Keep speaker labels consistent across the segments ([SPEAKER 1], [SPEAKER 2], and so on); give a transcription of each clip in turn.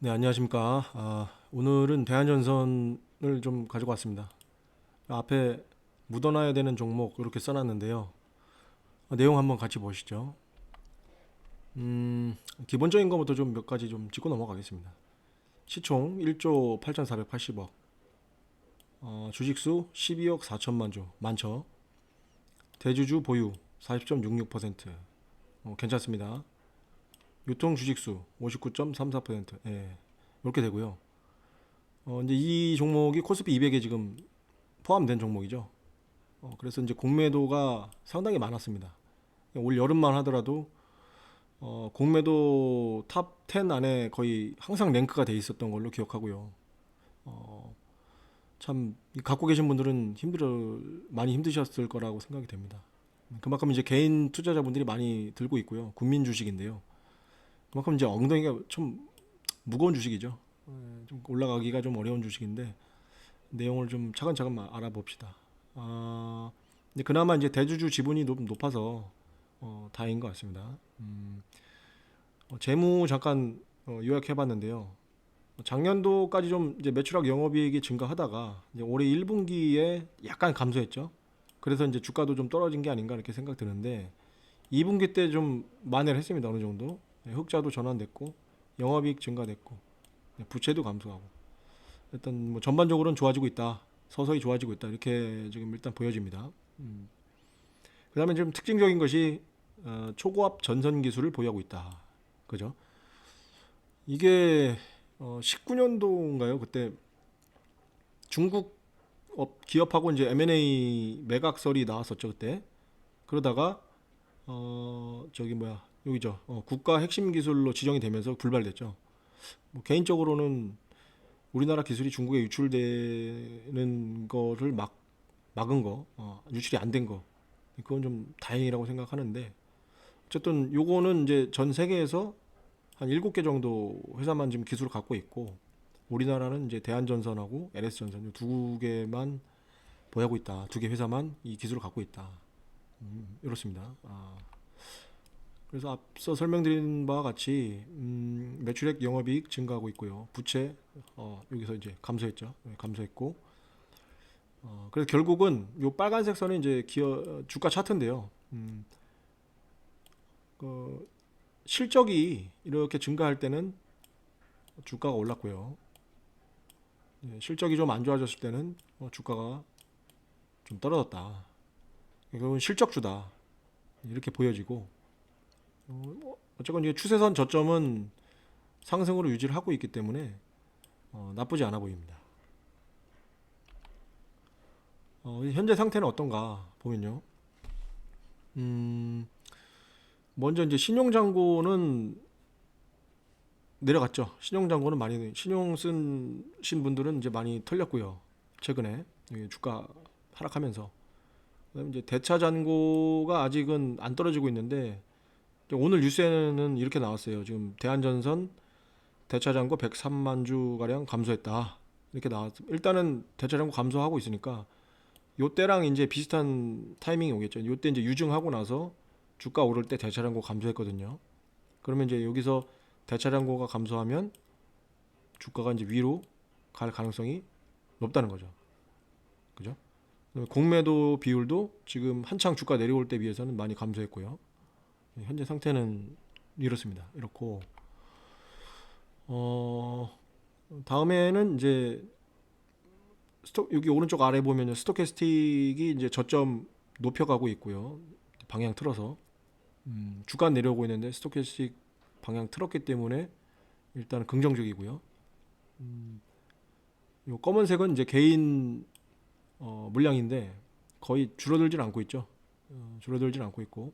[SPEAKER 1] 네, 안녕하십니까. 오늘은 대한전선을 좀 가지고 왔습니다. 앞에 묻어놔야 되는 종목 이렇게 써놨는데요. 내용 한번 같이 보시죠. 기본적인 것부터 좀 몇 가지 좀 짚고 넘어가겠습니다. 시총 1조 8,480억, 주식수 12억 4천만 주, 많죠. 대주주 보유 40.66%, 괜찮습니다. 유통 주식수 59.34%, 예, 이렇게 되고요. 이제 이 종목이 코스피 200에 지금 포함된 종목이죠. 그래서 이제 공매도가 상당히 많았습니다. 올 여름만 하더라도 공매도 탑 10 안에 거의 항상 랭크가 돼 있었던 걸로 기억하고요. 어, 참 갖고 계신 분들은 많이 힘드셨을 거라고 생각이 됩니다. 그만큼 이제 개인 투자자분들이 많이 들고 있고요. 국민 주식인데요. 그만큼 이제 엉덩이가 좀 무거운 주식이죠. 좀 올라가기가 좀 어려운 주식인데 내용을 좀 차근차근 알아봅시다. 근데 그나마 이제 대주주 지분이 높아서 다행인 것 같습니다. 재무 잠깐 요약해봤는데요. 작년도까지 좀 이제 매출액 영업이익이 증가하다가 이제 올해 1분기에 약간 감소했죠. 그래서 이제 주가도 좀 떨어진 게 아닌가 이렇게 생각 드는데 2분기 때 좀 만회를 했습니다. 어느 정도. 흑자도 전환됐고 영업이익 증가됐고 부채도 감소하고 일단 뭐 전반적으로는 좋아지고 있다. 서서히 좋아지고 있다. 이렇게 지금 일단 보여집니다. 그다음에 좀 특징적인 것이 초고압 전선 기술을 보유하고 있다. 그죠? 이게 19년도인가요? 그때 중국 기업하고 이제 M&A 매각설이 나왔었죠 그때. 그러다가 저기 뭐야 여기죠. 국가 핵심 기술로 지정이 되면서 불발됐죠. 뭐 개인적으로는 우리나라 기술이 중국에 유출되는 거를 막은 거, 유출이 안 된 거, 그건 좀 다행이라고 생각하는데, 어쨌든 요거는 이제 전 세계에서 한 7개 정도 회사만 지금 기술을 갖고 있고, 우리나라는 이제 대한전선하고 LS전선 두 개만 보유하고 있다. 두 개 회사만 이 기술을 갖고 있다. 이렇습니다. 그래서 앞서 설명드린 바와 같이 매출액 영업이익 증가하고 있고요. 부채 여기서 이제 감소했죠. 네, 감소했고 그래서 결국은 요 빨간색 선이 이제 주가 차트인데요. 그 실적이 이렇게 증가할 때는 주가가 올랐고요. 예, 실적이 좀 안 좋아졌을 때는 주가가 좀 떨어졌다. 결국은 실적주다 이렇게 보여지고 어쨌건 이게 추세선 저점은 상승으로 유지를 하고 있기 때문에 나쁘지 않아 보입니다. 현재 상태는 어떤가 보면요. 음, 먼저 이제 신용잔고는 내려갔죠. 신용잔고는 많이 신용 쓴신 분들은 이제 많이 털렸고요. 최근에 주가 하락하면서 그다음에 이제 대차 잔고가 아직은 안 떨어지고 있는데 오늘 뉴스에는 이렇게 나왔어요. 지금 대한전선 대차 잔고 103만 주 가량 감소했다. 이렇게 나왔. 일단은 대차 잔고 감소하고 있으니까 요때랑 이제 비슷한 타이밍이 오겠죠. 요때 이제 유증하고 나서 주가 오를 때 대차량고 감소했거든요. 그러면 이제 여기서 대차량고가 감소하면 주가가 이제 위로 갈 가능성이 높다는 거죠. 그죠? 공매도 비율도 지금 한창 주가 내려올 때 비해서는 많이 감소했고요. 현재 상태는 이렇습니다. 이렇고 어 다음에는 이제 여기 오른쪽 아래 보면 스토캐스틱이 이제 저점 높여가고 있고요. 방향 틀어서 주가 내려오고 있는데 스토캐스틱 방향 틀었기 때문에 일단 긍정적이고요. 요 검은색은 이제 개인 물량인데 거의 줄어들질 않고 있죠. 줄어들질 않고 있고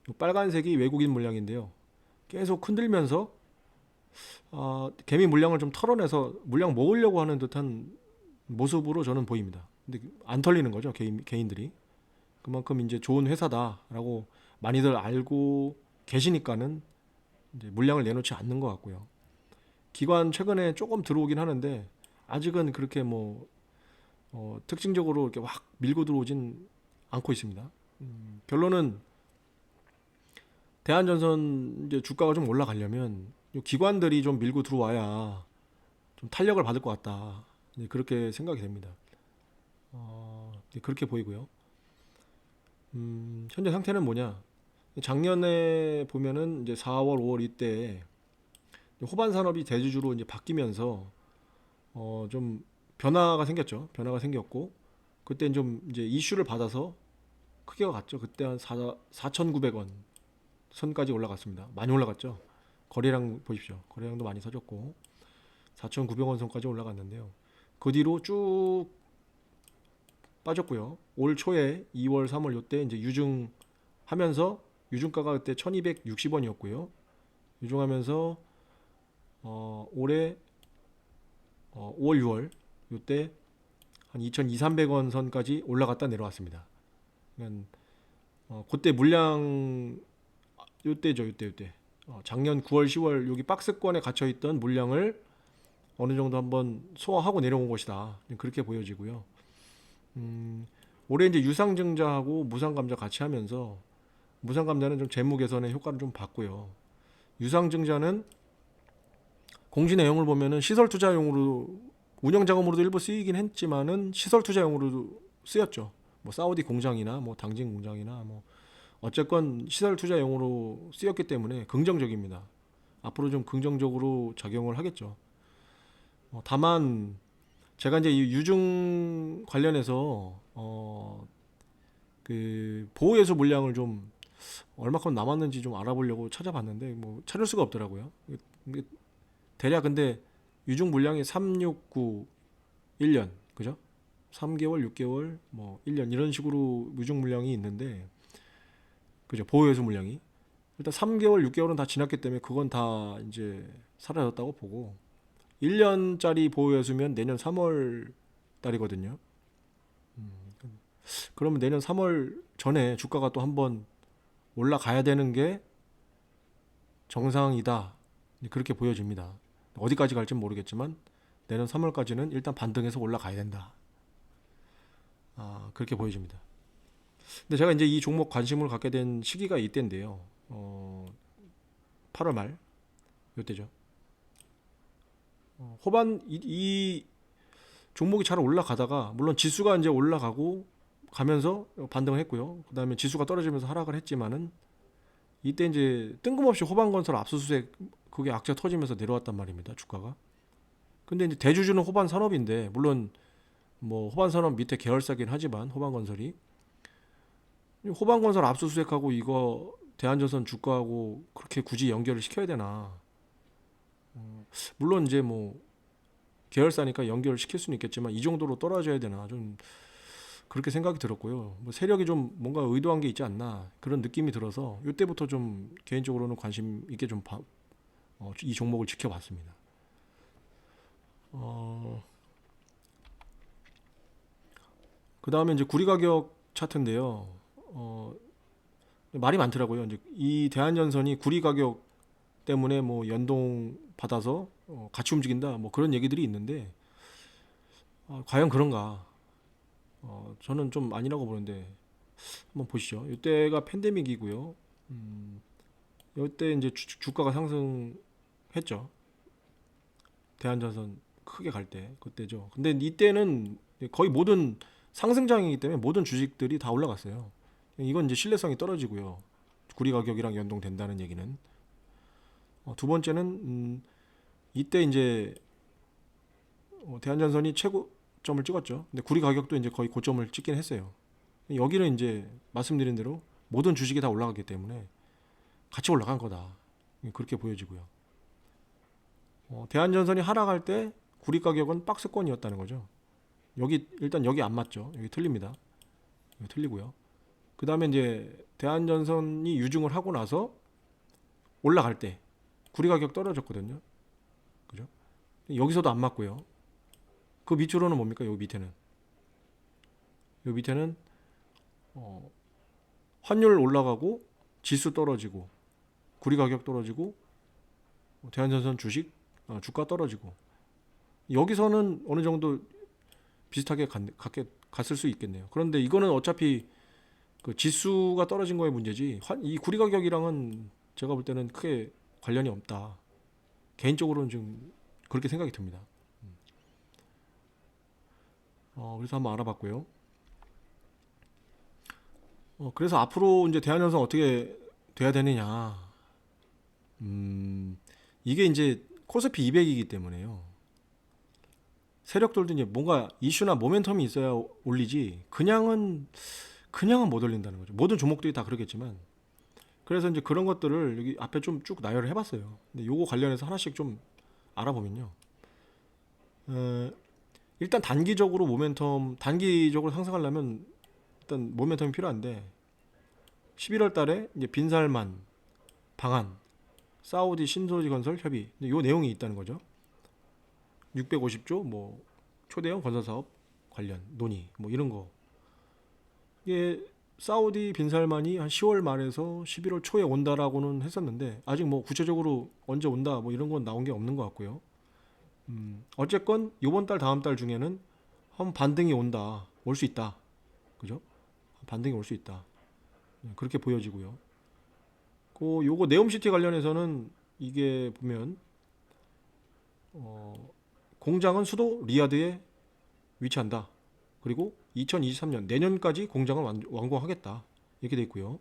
[SPEAKER 1] 요 빨간색이 외국인 물량인데요. 계속 흔들면서 개미 물량을 좀 털어내서 물량 모으려고 하는 듯한 모습으로 저는 보입니다. 근데 안 털리는 거죠, 개인들이. 그만큼 이제 좋은 회사다라고 많이들 알고 계시니까는 이제 물량을 내놓지 않는 것 같고요. 기관 최근에 조금 들어오긴 하는데 아직은 그렇게 뭐 특징적으로 이렇게 확 밀고 들어오진 않고 있습니다. 결론은 대한전선 이제 주가가 좀 올라가려면 요 기관들이 좀 밀고 들어와야 좀 탄력을 받을 것 같다. 네, 그렇게 생각이 됩니다. 네, 그렇게 보이고요. 현재 상태는 뭐냐? 작년에 보면은 이제 4월, 5월 이때 호반 산업이 대주주로 이제 바뀌면서 좀 변화가 생겼죠. 변화가 생겼고 그때 좀 이제 이슈를 받아서 크게 갔죠. 그때 한 4,900원 선까지 올라갔습니다. 많이 올라갔죠. 거래량 보십시오. 거래량도 많이 서졌고 4,900원 선까지 올라갔는데요. 그 뒤로 쭉 빠졌고요. 올 초에 2월, 3월 요때 이제 유중하면서 유중가가 그때 1,260원이었고요. 유중하면서 올해 5월, 6월 요때 한 2,200~300원 선까지 올라갔다 내려왔습니다. 그러니까 그때 물량 요때죠, 요때. 작년 9월, 10월 여기 박스권에 갇혀 있던 물량을 어느 정도 한번 소화하고 내려온 것이다. 그렇게 보여지고요. 올해 이제 유상증자하고 무상감자 같이 하면서 무상감자는 좀 재무 개선의 효과를 좀 봤고요. 유상증자는 공시 내용을 보면은 시설 투자용으로 운영 자금으로도 일부 쓰이긴 했지만은 시설 투자용으로도 쓰였죠. 뭐 사우디 공장이나 뭐 당진 공장이나 뭐 어쨌건 시설 투자용으로 쓰였기 때문에 긍정적입니다. 앞으로 좀 긍정적으로 작용을 하겠죠. 다만 제가 이제 이 유증 관련해서 그 보호예수 물량을 좀 얼마큼 남았는지 좀 알아보려고 찾아봤는데 뭐 찾을 수가 없더라고요. 대략 근데 유증 물량이 3, 6, 9, 1년 그죠? 3개월, 6개월, 뭐 1년 이런 식으로 유증 물량이 있는데 그죠? 보호예수 물량이 일단 3개월, 6개월은 다 지났기 때문에 그건 다 이제 사라졌다고 보고 1년짜리 보호예수면 내년 3월 달이거든요. 그러면 내년 3월 전에 주가가 또 한번 올라가야 되는 게 정상이다. 그렇게 보여집니다. 어디까지 갈지는 모르겠지만 내년 3월까지는 일단 반등해서 올라가야 된다. 그렇게 보여집니다. 근데 제가 이제 이 종목 관심을 갖게 된 시기가 이때인데요. 8월 말 이때죠. 호반 이 종목이 잘 올라가다가 물론 지수가 이제 올라가고 가면서 반등을 했고요. 그다음에 지수가 떨어지면서 하락을 했지만은 이때 이제 뜬금없이 호반건설 압수수색 그게 악재 터지면서 내려왔단 말입니다. 주가가. 근데 이제 대주주는 호반 산업인데 물론 뭐 호반 산업 밑에 계열사긴 하지만 호반건설이 호반건설 압수수색하고 이거 대한전선 주가하고 그렇게 굳이 연결을 시켜야 되나? 물론 이제 뭐 계열사니까 연결을 시킬 수는 있겠지만 이 정도로 떨어져야 되나 좀 그렇게 생각이 들었고요. 뭐 세력이 좀 뭔가 의도한 게 있지 않나 그런 느낌이 들어서 이때부터 좀 개인적으로는 관심 있게 좀 이 종목을 지켜봤습니다. 그 다음에 이제 구리 가격 차트인데요. 말이 많더라고요. 이제 이 대한전선이 구리 가격 때문에 뭐 연동 받아서 같이 움직인다 뭐 그런 얘기들이 있는데 과연 그런가? 저는 좀 아니라고 보는데 한번 보시죠. 이때가 팬데믹이고요. 이때 이제 주가가 상승했죠. 대한전선 크게 갈 때 그때죠. 근데 이때는 거의 모든 상승장이기 때문에 모든 주식들이 다 올라갔어요. 이건 이제 신뢰성이 떨어지고요. 구리 가격이랑 연동된다는 얘기는. 두 번째는 이때 이제 대한전선이 최고점을 찍었죠. 근데 구리 가격도 이제 거의 고점을 찍긴 했어요. 여기는 이제 말씀드린 대로 모든 주식이 다 올라가기 때문에 같이 올라간 거다. 그렇게 보여지고요. 대한전선이 하락할 때 구리 가격은 박스권이었다는 거죠. 여기 일단 여기 안 맞죠. 여기 틀립니다. 여기 틀리고요. 그 다음에 이제 대한전선이 유증을 하고 나서 올라갈 때 구리 가격 떨어졌거든요. 그죠? 여기서도 안 맞고요. 그 밑으로는 뭡니까? 여기 밑에는 환율 올라가고 지수 떨어지고 구리 가격 떨어지고 대한전선 주식 주가 떨어지고 여기서는 어느 정도 비슷하게 갔을 수 있겠네요. 그런데 이거는 어차피 그 지수가 떨어진 거의 문제지 이 구리 가격이랑은 제가 볼 때는 크게 관련이 없다. 개인적으로는 좀 그렇게 생각이 듭니다. 그래서 한번 알아봤고요. 그래서 앞으로 이제 대한연성 어떻게 돼야 되느냐. 이게 이제 코스피 200이기 때문에요. 세력들도 이제 뭔가 이슈나 모멘텀이 있어야 올리지 그냥은 못 올린다는 거죠. 모든 종목들이 다 그러겠지만. 그래서 이제 그런 것들을 여기 앞에 좀 쭉 나열을 해봤어요. 근데 요거 관련해서 하나씩 좀 알아보면요. 어, 일단 단기적으로 상승하려면 일단 모멘텀이 필요한데 11월 달에 이제 빈살만 방한 사우디 신소지 건설 협의 요 내용이 있다는 거죠. 650조 뭐 초대형 건설 사업 관련 논의 뭐 이런 거. 이게 사우디 빈살만이 한 10월 말에서 11월 초에 온다라고는 했었는데 아직 뭐 구체적으로 언제 온다 뭐 이런 건 나온 게 없는 것 같고요. 어쨌건 이번 달 다음 달 중에는 한 반등이 온다. 올 수 있다. 그죠? 반등이 올 수 있다. 그렇게 보여지고요. 요거 네옴시티 관련해서는 이게 보면 공장은 수도 리야드에 위치한다. 그리고 2023년 내년까지 공장을 완공하겠다. 이렇게 돼 있고요.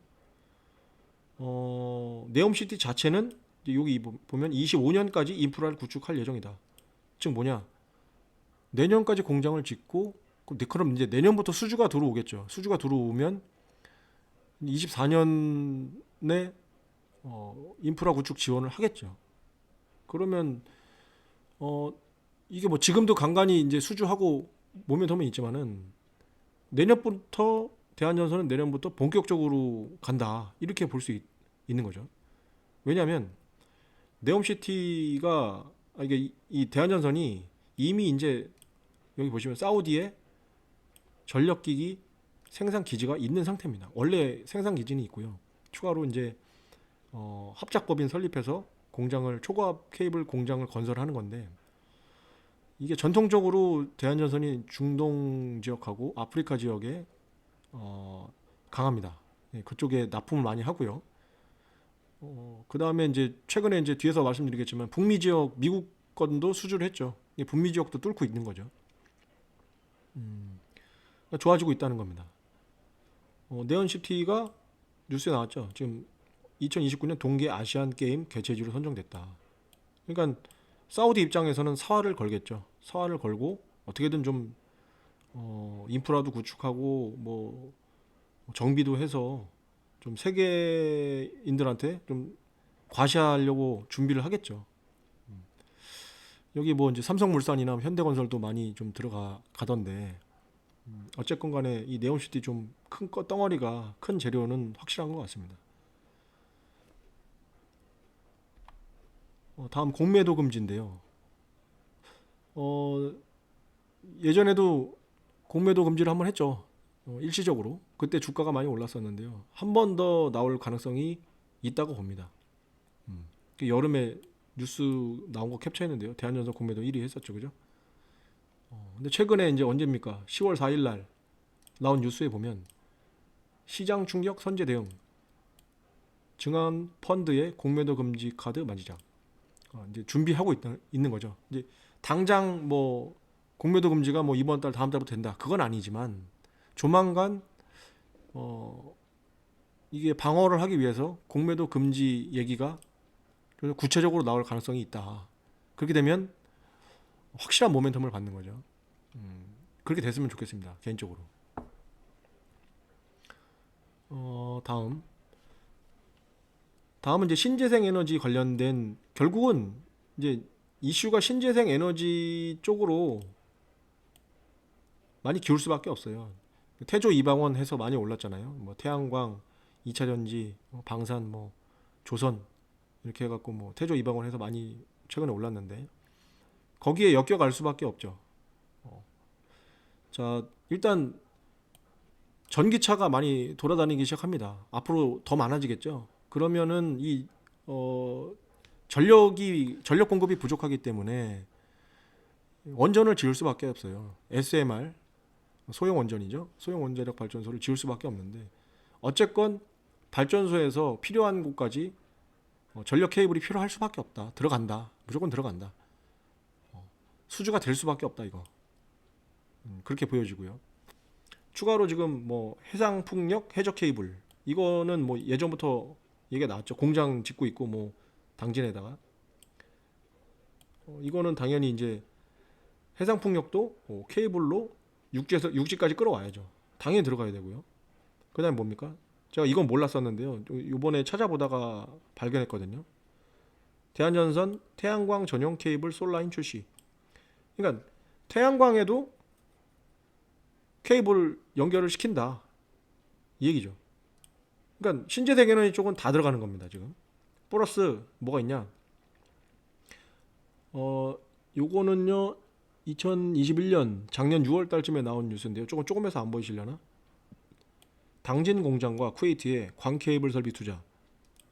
[SPEAKER 1] 네옴시티 자체는 여기 보면 25년까지 인프라를 구축할 예정이다. 즉 뭐냐? 내년까지 공장을 짓고 그럼 이제 내년부터 수주가 들어오겠죠. 수주가 들어오면 24년에 인프라 구축 지원을 하겠죠. 그러면 이게 뭐 지금도 간간히 이제 수주하고 모멘텀은 있지만은 내년부터 대한전선은 내년부터 본격적으로 간다 이렇게 볼 수 있는 거죠. 왜냐하면 네옴시티가 이게 이 대한전선이 이미 이제 여기 보시면 사우디에 전력기기 생산 기지가 있는 상태입니다. 원래 생산 기지는 있고요. 추가로 이제 합작법인 설립해서 공장을 초과압 케이블 공장을 건설하는 건데 이게 전통적으로 대한전선이 중동 지역하고 아프리카 지역에 강합니다. 예, 그쪽에 납품을 많이 하고요. 그 다음에 이제 최근에 이제 뒤에서 말씀드리겠지만 북미 지역 미국 건도 수주를 했죠. 북미 지역도 뚫고 있는 거죠. 그러니까 좋아지고 있다는 겁니다. 네온시티가 뉴스에 나왔죠. 지금 2029년 동계 아시안 게임 개최지로 선정됐다. 그러니까 사우디 입장에서는 사활을 걸겠죠. 사활을 걸고 어떻게든 좀 인프라도 구축하고 뭐 정비도 해서 좀 세계인들한테 좀 과시하려고 준비를 하겠죠. 여기 뭐 이제 삼성물산이나 현대건설도 많이 좀 가던데 어쨌건 간에 이 네온시티 좀 큰 덩어리가 큰 재료는 확실한 것 같습니다. 다음 공매도 금지인데요. 어, 예전에도 공매도 금지를 한번 했죠. 일시적으로. 그때 주가가 많이 올랐었는데요. 한 번 더 나올 가능성이 있다고 봅니다. 여름에 뉴스 나온 거 캡처했는데요. 대한전선 공매도 1위 했었죠. 그죠? 근데 최근에 이제 언제입니까? 10월 4일 날 나온 뉴스에 보면 시장 충격 선제 대응 증한 펀드의 공매도 금지 카드 만지작 이제 준비하고 있는 거죠. 이제 당장 뭐 공매도 금지가 뭐 이번 달 다음 달부터 된다. 그건 아니지만 조만간 이게 방어를 하기 위해서 공매도 금지 얘기가 구체적으로 나올 가능성이 있다. 그렇게 되면 확실한 모멘텀을 받는 거죠. 그렇게 됐으면 좋겠습니다. 개인적으로. 다음은 이제 신재생 에너지 관련된 결국은 이제 이슈가 신재생 에너지 쪽으로 많이 기울 수밖에 없어요. 태조 이방원 해서 많이 올랐잖아요. 뭐 태양광, 2차 전지, 방산, 뭐 조선 이렇게 해갖고 뭐 태조 이방원 해서 많이 최근에 올랐는데 거기에 엮여갈 수밖에 없죠. 자, 일단 전기차가 많이 돌아다니기 시작합니다. 앞으로 더 많아지겠죠. 그러면은 이 전력 공급이 부족하기 때문에 원전을 지을 수밖에 없어요. SMR 소형 원전이죠. 소형 원자력 발전소를 지을 수밖에 없는데 어쨌건 발전소에서 필요한 곳까지 전력 케이블이 필요할 수밖에 없다. 들어간다. 무조건 들어간다. 수주가 될 수밖에 없다 이거. 그렇게 보여지고요. 추가로 지금 뭐 해상풍력 해저 케이블 이거는 뭐 예전부터 얘기가 나왔죠. 공장 짓고 있고 뭐 당진에다가 이거는 당연히 이제 해상풍력도 케이블로 육지까지 끌어와야죠. 당연히 들어가야 되고요. 그다음에 뭡니까? 제가 이건 몰랐었는데요. 요번에 찾아보다가 발견했거든요. 대한전선 태양광 전용 케이블 솔라인 출시. 그러니까 태양광에도 케이블 연결을 시킨다. 이 얘기죠. 그러니까 신재생에너지 쪽은 다 들어가는 겁니다. 지금. 플러스 뭐가 있냐? 요거는요. 2021년 작년 6월 달쯤에 나온 뉴스인데요. 조금해서 안 보이시려나? 당진 공장과 쿠웨이트에 광 케이블 설비 투자.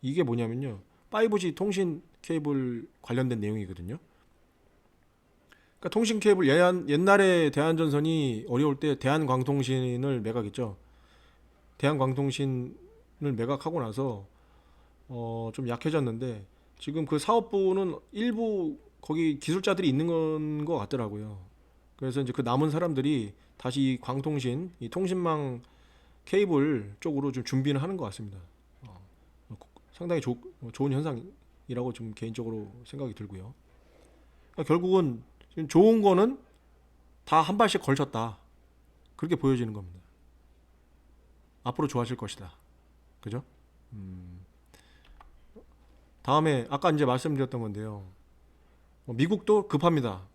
[SPEAKER 1] 이게 뭐냐면요. 5G 통신 케이블 관련된 내용이거든요. 그러니까 통신 케이블 옛날에 대한전선이 어려울 때 대한광통신을 매각했죠. 대한광통신을 매각하고 나서 좀 약해졌는데 지금 그 사업부는 일부 거기 기술자들이 있는 것 같더라고요. 그래서 이제 그 남은 사람들이 다시 이 광통신, 이 통신망 케이블 쪽으로 좀 준비는 하는 것 같습니다. 상당히 좋은 현상이라고 좀 개인적으로 생각이 들고요. 그러니까 결국은 지금 좋은 거는 다 한 발씩 걸쳤다. 그렇게 보여지는 겁니다. 앞으로 좋아질 것이다. 그죠? 다음에 아까 이제 말씀드렸던 건데요. 미국도 급합니다.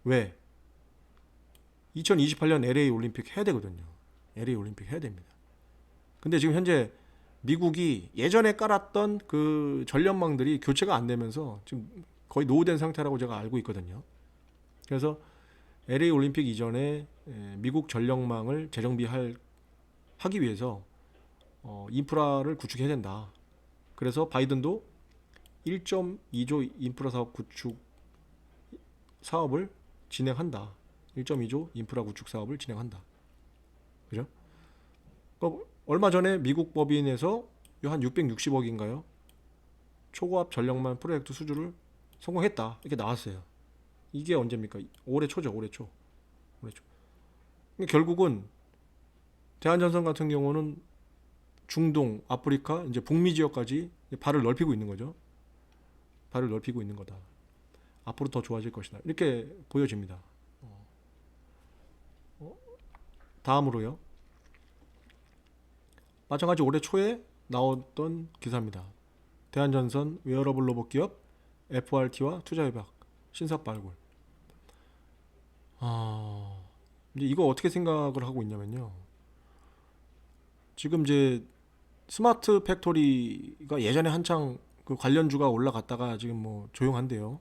[SPEAKER 1] 왜? 2028년 LA 올림픽 해야 되거든요. LA 올림픽 해야 됩니다. 근데 지금 현재 미국이 예전에 깔았던 그 전력망들이 교체가 안 되면서 지금 거의 노후된 상태라고 제가 알고 있거든요. 그래서 LA 올림픽 이전에 미국 전력망을 하기 위해서 인프라를 구축해야 된다. 그래서 바이든도 1.2조 인프라 사업 구축 사업을 진행한다. 1.2조 인프라 구축 사업을 진행한다. 그죠? 그러니까 얼마 전에 미국 법인에서 한 660억인가요? 초고압 전력망 프로젝트 수주를 성공했다. 이렇게 나왔어요. 이게 언제입니까? 올해 초죠. 올해 초. 결국은 대한전선 같은 경우는 중동, 아프리카, 이제 북미 지역까지 발을 넓히고 있는 거죠. 발을 넓히고 있는 거다. 앞으로 더 좋아질 것이다. 이렇게 보여집니다. 다음으로요. 마찬가지 올해 초에 나왔던 기사입니다. 대한전선 웨어러블 로봇 기업 FRT와 투자 협약 신사 발굴. 이제 이거 어떻게 생각을 하고 있냐면요. 지금 이제 스마트 팩토리가 예전에 한창 그 관련주가 올라갔다가 지금 뭐 조용한데요.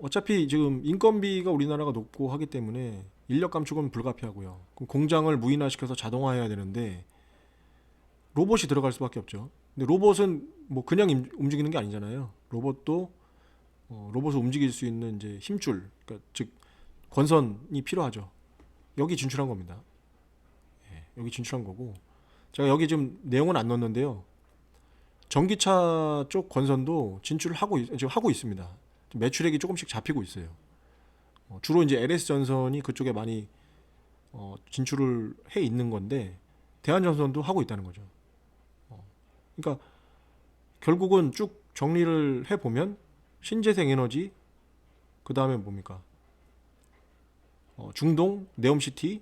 [SPEAKER 1] 어차피 지금 인건비가 우리나라가 높고 하기 때문에 인력 감축은 불가피하고요. 그럼 공장을 무인화시켜서 자동화해야 되는데 로봇이 들어갈 수밖에 없죠. 근데 로봇은 뭐 그냥 움직이는 게 아니잖아요. 로봇도 로봇을 움직일 수 있는 이제 힘줄, 그러니까 즉 권선이 필요하죠. 여기 진출한 겁니다. 여기 진출한 거고 제가 여기 지금 내용은 안 넣었는데요. 전기차 쪽 권선도 진출을 지금 하고 있습니다. 매출액이 조금씩 잡히고 있어요. 주로 이제 LS 전선이 그쪽에 많이 진출을 해 있는 건데 대한전선도 하고 있다는 거죠. 그러니까 결국은 쭉 정리를 해 보면 신재생 에너지, 그 다음에 뭡니까? 중동 네옴시티,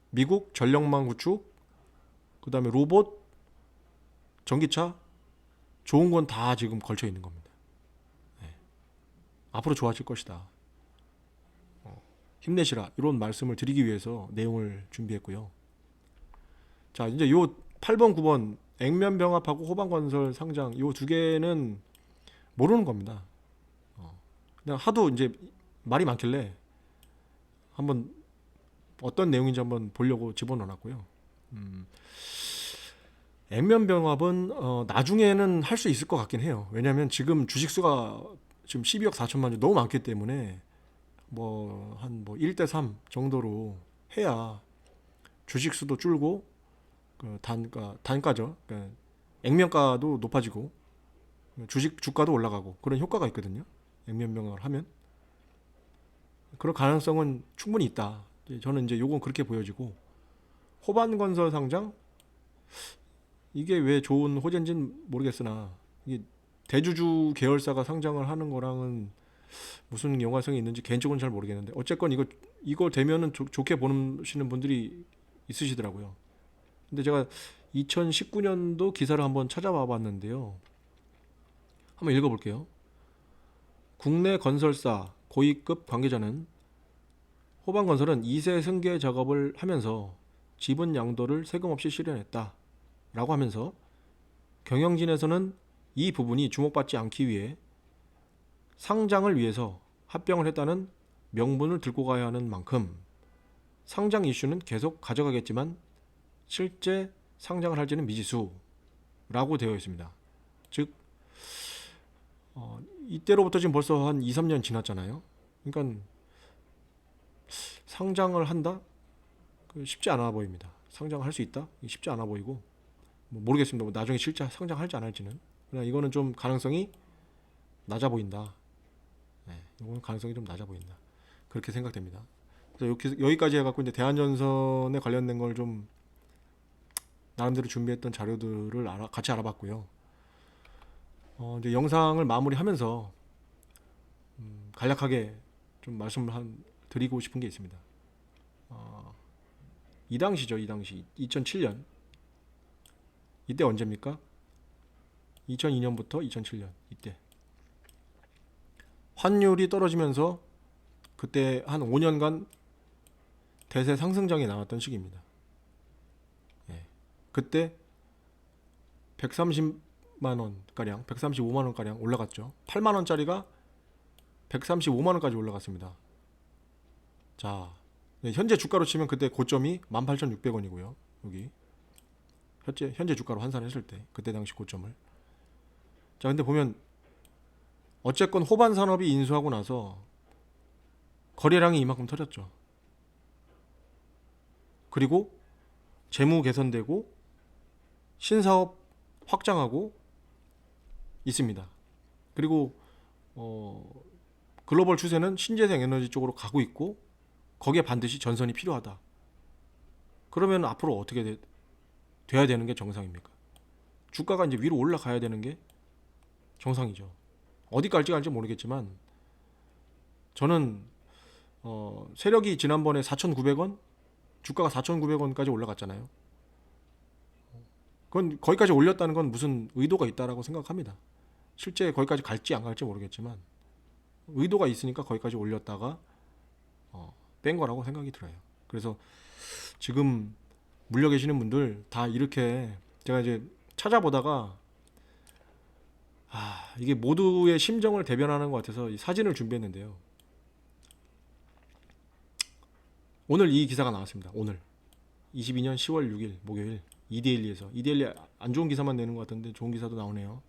[SPEAKER 1] 미국 전력망 구축, 그 다음에 로봇, 전기차, 좋은 건 다 지금 걸쳐 있는 겁니다. 앞으로 좋아질 것이다. 힘내시라. 이런 말씀을 드리기 위해서 내용을 준비했고요. 자, 이제 요 8번, 9번 액면병합하고 호방건설 상장 요 두 개는 모르는 겁니다. 그냥 하도 이제 말이 많길래 한번 어떤 내용인지 한번 보려고 집어넣어놨고요. 액면병합은 나중에는 할 수 있을 것 같긴 해요. 왜냐하면 지금 주식수가 지금 12억 4천만 주 너무 많기 때문에 뭐 한 1대 3 정도로 해야 주식수도 줄고 그 단가죠. 그러니까 액면가도 높아지고 주식 주가도 올라가고 그런 효과가 있거든요. 액면 변경을 하면 그럴 가능성은 충분히 있다. 저는 이제 요건 그렇게 보여지고 호반건설 상장 이게 왜 좋은 호재인지는 모르겠으나 이게 대주주 계열사가 상장을 하는 거랑은 무슨 연관성이 있는지 개인적으로는 잘 모르겠는데 어쨌건 이거 되면은 좋게 보시는 분들이 있으시더라고요. 근데 제가 2019년도 기사를 한번 찾아봐 봤는데요. 한번 읽어볼게요. 국내 건설사 고위급 관계자는 호반건설은 2세 승계 작업을 하면서 지분 양도를 세금 없이 실현했다 라고 하면서 경영진에서는 이 부분이 주목받지 않기 위해 상장을 위해서 합병을 했다는 명분을 들고 가야 하는 만큼 상장 이슈는 계속 가져가겠지만 실제 상장을 할지는 미지수라고 되어 있습니다. 즉 이때로부터 지금 벌써 한 2, 3년 지났잖아요. 그러니까 상장을 한다? 쉽지 않아 보입니다. 상장할 수 있다? 쉽지 않아 보이고 모르겠습니다. 뭐 나중에 실제 상장할지 안 할지는. 그러나 이거는 좀 가능성이 낮아 보인다. 네, 이거는 가능성이 좀 낮아 보인다. 그렇게 생각됩니다. 그래서 여기까지 해갖고 이제 대한전선에 관련된 걸 좀 나름대로 준비했던 자료들을 같이 알아봤고요. 이제 영상을 마무리하면서 간략하게 좀 말씀을 드리고 싶은 게 있습니다. 이 당시죠, 이 당시 2007년 이때 언제입니까? 2002년부터 2007년 이때 환율이 떨어지면서 그때 한 5년간 대세 상승장이 나왔던 시기입니다. 예. 그때 130만 원 가량, 135만 원 가량 올라갔죠. 8만 원짜리가 135만 원까지 올라갔습니다. 자, 네, 현재 주가로 치면 그때 고점이 18,600원이고요. 여기 현재 주가로 환산했을 때 그때 당시 고점을. 자, 근데 보면 어쨌건 호반 산업이 인수하고 나서 거래량이 이만큼 터졌죠. 그리고 재무 개선되고 신사업 확장하고 있습니다. 그리고 글로벌 추세는 신재생 에너지 쪽으로 가고 있고 거기에 반드시 전선이 필요하다. 그러면 앞으로 어떻게 돼야 되는 게 정상입니까? 주가가 이제 위로 올라가야 되는 게 정상이죠. 어디까지 갈지 모르겠지만 저는 세력이 지난번에 4,900원 주가가 4,900원까지 올라갔잖아요. 그건 거기까지 올렸다는 건 무슨 의도가 있다라고 생각합니다. 실제 거기까지 갈지 안 갈지 모르겠지만 의도가 있으니까 거기까지 올렸다가 뺀 거라고 생각이 들어요. 그래서 지금 물려 계시는 분들 다 이렇게 제가 이제 찾아보다가 이게 모두의 심정을 대변하는 것 같아서 이 사진을 준비했는데요. 오늘 이 기사가 나왔습니다. 오늘 22년 10월 6일 목요일 이데일리에서 이데일리 안 좋은 기사만 내는 것 같은데 좋은 기사도 나오네요.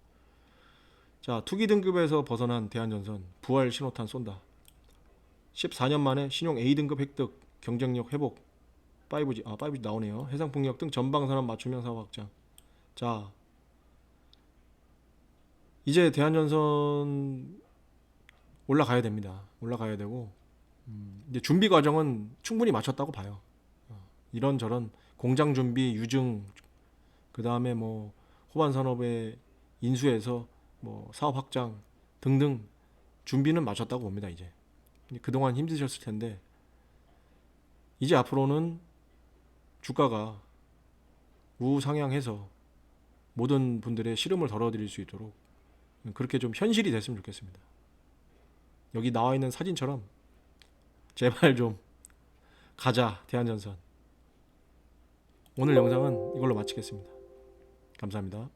[SPEAKER 1] 자, 투기 등급에서 벗어난 대한전선 부활 신호탄 쏜다. 14년 만에 신용 A등급 획득, 경쟁력 회복, 5G 5G 나오네요. 해상풍력 등 전방산업 맞춤형 사업 확장. 자, 이제 대한전선 올라가야 됩니다. 올라가야 되고 이제 준비 과정은 충분히 마쳤다고 봐요. 이런저런 공장 준비, 유증, 그 다음에 뭐 호반 산업의 인수해서 뭐 사업 확장 등등 준비는 마쳤다고 봅니다. 이제 그동안 힘드셨을 텐데 이제 앞으로는 주가가 우상향해서 모든 분들의 시름을 덜어드릴 수 있도록 그렇게 좀 현실이 됐으면 좋겠습니다. 여기 나와 있는 사진처럼 제발 좀 가자 대한전선. 오늘 영상은 이걸로 마치겠습니다. 감사합니다.